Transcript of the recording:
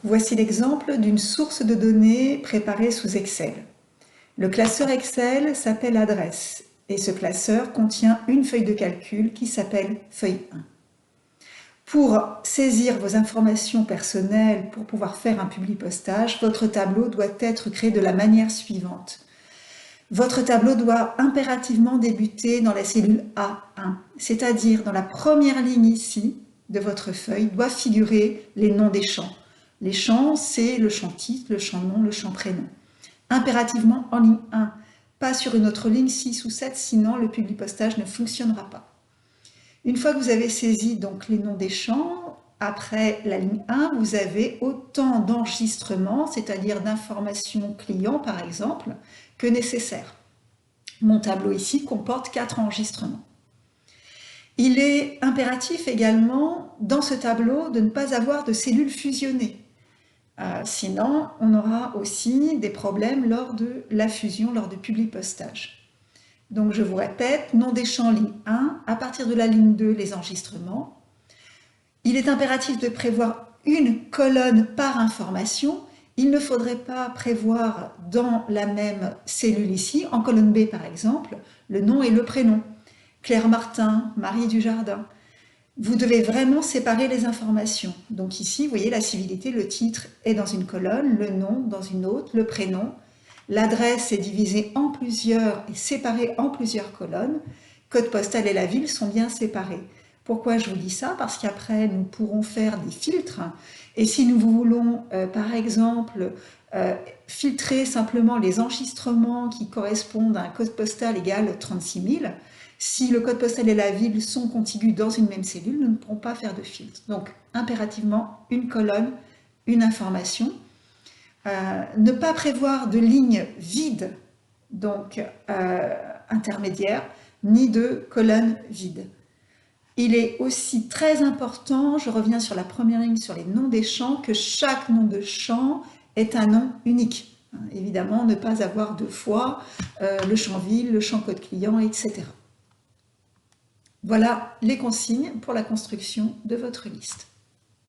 Voici l'exemple d'une source de données préparée sous Excel. Le classeur Excel s'appelle adresse et ce classeur contient une feuille de calcul qui s'appelle feuille 1. Pour saisir vos informations personnelles, pour pouvoir faire un publipostage, votre tableau doit être créé de la manière suivante. Votre tableau doit impérativement débuter dans la cellule A1, c'est-à-dire dans la première ligne ici de votre feuille doit figurer les noms des champs. Les champs, c'est le champ titre, le champ nom, le champ prénom. Impérativement en ligne 1, pas sur une autre ligne 6 ou 7, sinon le publipostage ne fonctionnera pas. Une fois que vous avez saisi donc les noms des champs, après la ligne 1, vous avez autant d'enregistrements, c'est-à-dire d'informations clients par exemple, que nécessaire. Mon tableau ici comporte 4 enregistrements. Il est impératif également dans ce tableau de ne pas avoir de cellules fusionnées. Sinon, on aura aussi des problèmes lors de la fusion, lors du publipostage. Donc je vous répète, nom des champs ligne 1, à partir de la ligne 2, les enregistrements. Il est impératif de prévoir une colonne par information. Il ne faudrait pas prévoir dans la même cellule ici, en colonne B par exemple, le nom et le prénom. Claire Martin, Marie Dujardin. Vous devez vraiment séparer les informations. Donc ici, vous voyez la civilité, le titre est dans une colonne, le nom dans une autre, le prénom. L'adresse est divisée en plusieurs et séparée en plusieurs colonnes. Code postal et la ville sont bien séparés. Pourquoi je vous dis ça? Parce qu'après, nous pourrons faire des filtres. Et si nous voulons, par exemple, filtrer simplement les enregistrements qui correspondent à un code postal égal 36 000, si le code postal et la ville sont contigus dans une même cellule, nous ne pourrons pas faire de filtre. Donc, impérativement, une colonne, une information. Ne pas prévoir de ligne vide, donc intermédiaire, ni de colonne vide. Il est aussi très important, je reviens sur la première ligne, sur les noms des champs, que chaque nom de champ est un nom unique. Évidemment, ne pas avoir deux fois le champ ville, le champ code client, etc. Voilà les consignes pour la construction de votre liste.